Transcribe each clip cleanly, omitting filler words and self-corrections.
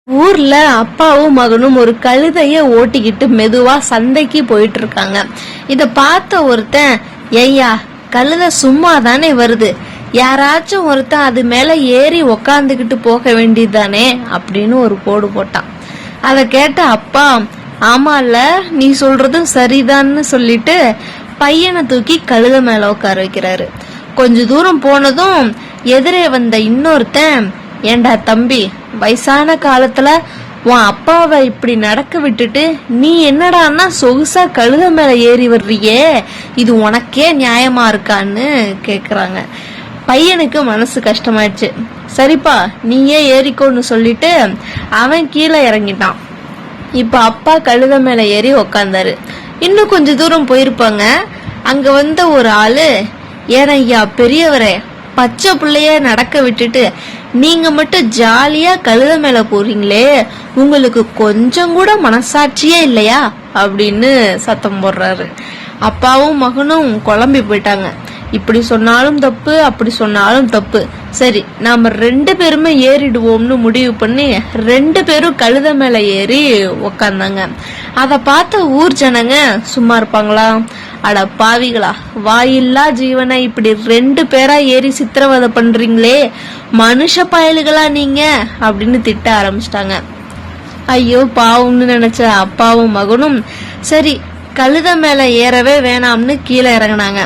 ஊர்ல அப்பாவும் மகனும் ஒரு கழுதைய ஓட்டிக்கிட்டு மெதுவா சந்தைக்கு போயிட்டு இருக்காங்க. இத பார்த்த ஒருத்தன், ஐயா கழுதை சும்மா தானே வருது, யாராச்சும் ஒருத்தன் அது மேல ஏறி உக்காந்துக்கிட்டு போக வேண்டியதுதானே அப்படின்னு ஒரு போடு போட்டான். அத கேட்ட அப்பா, ஆமால நீ சொல்றதும் சரிதான்னு சொல்லிட்டு பையனை தூக்கி கழுதை மேல உட்கார வைக்கிறாரு. கொஞ்ச தூரம் போனதும் எதிரே வந்த இன்னொருத்தன், ஏண்டா தம்பி, வயசான காலத்துல உன் அப்பாவை இப்படி நடக்க விட்டுட்டு நீ என்னடான்னா சொகுசா கழுத மேல ஏறி வர்றியே, இது உனக்கே நியாயமா இருக்கான்னு கேக்குறாங்க. பையனுக்கு மனசு கஷ்டமாயிடுச்சு. சரிப்பா நீயே ஏறிக்கோன்னு சொல்லிட்டு அவன் கீழே இறங்கிட்டான். இப்ப அப்பா கழுத மேல ஏறி உக்காந்தாரு. இன்னும் கொஞ்ச தூரம் போயிருப்பாங்க. அங்க வந்த ஒரு ஆளு, ஏனையா பெரியவரே, பச்சை பிள்ளைய நடக்க விட்டுட்டு நீங்க மட்டும் ஜாலியா கழுத மேல போறீங்களே, உங்களுக்கு கொஞ்சம் கூட மனசாட்சியே இல்லையா அப்படின்னு சத்தம் போடுறாரு. அப்பாவும் மகனும் குழம்பி போயிட்டாங்க. இப்படி சொன்னாலும் தப்பு, அப்படி சொன்னாலும் தப்பு. சரி நாம 2 பேருமே ஏறிடுவோம்னு முடிவு பண்ணி 2 பேரும் கழுத மேல ஏறி உக்காந்தாங்க. அத பார்த்த ஊர் ஜனங்க சும்மா இருப்பாங்களா? அட பாவிகளா, வாயில்லா ஜீவனை இப்படி 2 பேரா ஏறி சித்திரவதை பண்றீங்களே, மனுஷ பயலுகளா நீங்க அப்படின்னு திட்ட ஆரம்பிச்சிட்டாங்க. ஐயோ பாவம்னு நினைச்ச அப்பாவும் மகனும் சரி கழுத மேல ஏறவே வேணாம்னு கீழே இறங்கினாங்க.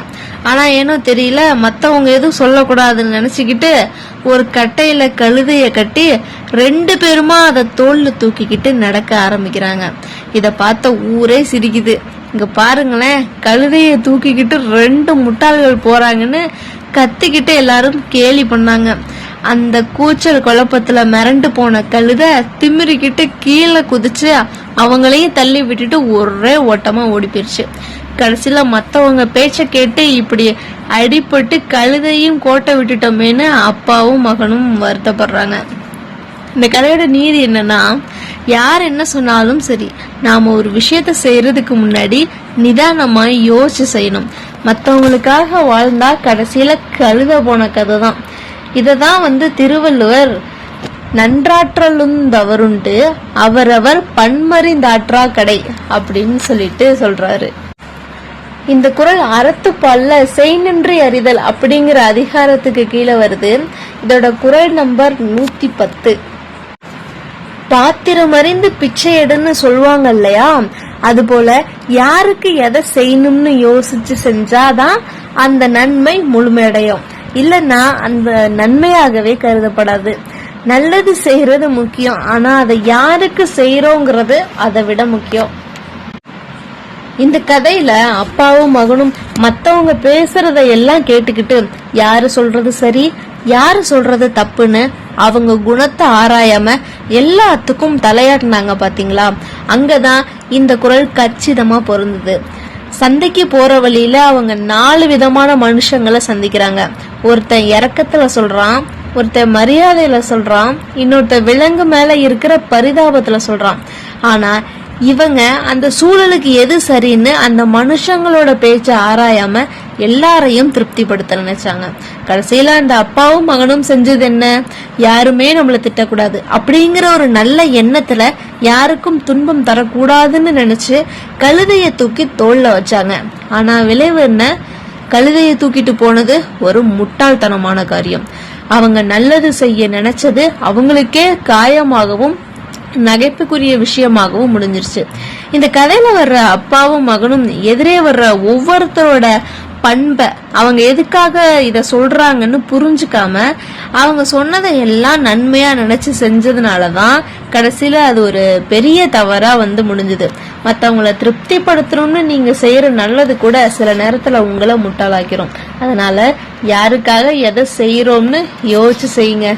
ஆனா ஏனோ தெரியல, மத்தவங்க எதுவும் சொல்லக்கூடாதுன்னு நினைச்சுக்கிட்டு ஒரு கட்டையில கழுதைய கட்டி 2 பேருமா அதை தோல்ல தூக்கிக்கிட்டு நடக்க ஆரம்பிக்கிறாங்க. இத பார்த்த ஊரே சிரிக்குது. இங்க பாருங்களேன், கழுதைய தூக்கிக்கிட்டு 2 முட்டாள்கள் போறாங்கன்னு கத்திக்கிட்டு எல்லாரும் கேலி பண்ணாங்க. அந்த கூச்சல் குழப்பத்துல மிரண்டு போன கழுத திமிரிக்கிட்டு கீழே குதிச்சு அவங்களையும் தள்ளி விட்டுட்டு ஒரே ஓட்டமா ஓடி போயிருச்சு. கடைசியில மத்தவங்க பேச்ச கேட்டு இப்படி அடிபட்டு கழுதையும் கோட்டை விட்டுட்டோமேன்னு அப்பாவும் மகனும் வருத்தப்படுறாங்க. இந்த கதையோட நீதி என்னன்னா, யார் என்ன சொன்னாலும் சரி, நாம ஒரு விஷயத்த செய்யறதுக்கு முன்னாடி நிதானமா யோசிச்சு செய்யணும். மத்தவங்களுக்காக வாழ்ந்தா கடைசியில கழுத போன கதை தான். இததான் திருவள்ளுவர் நன்றாற்றலும் தவறுண்டு அவரவர் பன்மறிந்தாற்றா கடை அப்படின்னு சொல்லிட்டு சொல்றாரு. இந்த குறள் அறத்துப்பால்ல செய் நின்று அறிதல் அப்படிங்கிற அதிகாரத்துக்கு கீழே வருது. இதோட குறள் நம்பர் 110. பாத்திரம் அறிந்து பிச்சை எடுன்னு சொல்லுவாங்க இல்லையா, அது போல யாருக்கு எதை செய்யணும்னு யோசிச்சு செஞ்சாதான் அந்த நன்மை முழுமையடையும். இல்லன்னா அந்த நன்மையாகவே கருதப்படாது. நல்லது செய்யறது முக்கியம், ஆனா அதை யாருக்கு செய்யறோங்கிறது அதை விட முக்கியம். இந்த கதையில அப்பாவும் மகனும் மத்தவங்க பேசுறத எல்லாம் கேட்டுக்கிட்டு யாரு சொல்றது சரி யாரு சொல்றது தப்புன்னு அவங்க குணத்தை ஆராயாம எல்லாத்துக்கும் தலையாட்டினாங்க பாத்தீங்களா? அங்கதான் இந்த குறள் கச்சிதமா பொருந்தது. சந்தைக்கு போற வழியில அவங்க 4 விதமான மனுஷங்களை சந்திக்கிறாங்க. ஒருத்தன் இரக்கத்துல சொல்றான், ஒருத்தன் மரியாதையில சொல்றான், இன்னொருத்த விலங்கு மேல இருக்கிற பரிதாபத்துல சொல்றான். ஆனா இவங்க அந்த சூழலுக்கு எது சரின்னு அந்த மனுஷங்களோட பேச்ச ஆராயாம எல்லாரையும் திருப்திப்படுத்த நினைச்சாங்க. கடைசியில அந்த அப்பாவும் மகனும் செஞ்சது என்ன? யாருமே நம்மள திட்டக்கூடாது அப்படிங்கிற ஒரு நல்ல எண்ணத்துல யாருக்கும் துன்பம் தரக்கூடாதுன்னு நினைச்சு கழுதைய தூக்கி தோல்ல வச்சாங்க. ஆனா விளைவு என்ன? கழுதைய தூக்கிட்டு போனது ஒரு முட்டாள்தனமான காரியம். அவங்க நல்லது செய்ய நினைச்சது அவங்களுக்கே காயமாகவும் நகைப்புக்குரிய விஷயமாகவும் முடிஞ்சிருச்சு. இந்த கதையில வர்ற அப்பாவும் மகனும் எதிரே வர்ற ஒவ்வொருத்தரோட பண்பை அவங்க எதுக்காக இத சொல்றாங்கன்னு புரிஞ்சுக்காம அவங்க சொன்னதை எல்லாம் நன்மையா நினைச்சு செஞ்சதுனாலதான் கடைசியில அது ஒரு பெரிய தவறா முடிஞ்சது. மத்தவங்கள திருப்திப்படுத்தணும்னு நீங்க செய்யற நல்லது கூட சில நேரத்துல உங்களை முட்டாளாக்கிறோம். அதனால யாருக்காக எதை செய்யறோம்னு யோசிச்சு செய்யுங்க.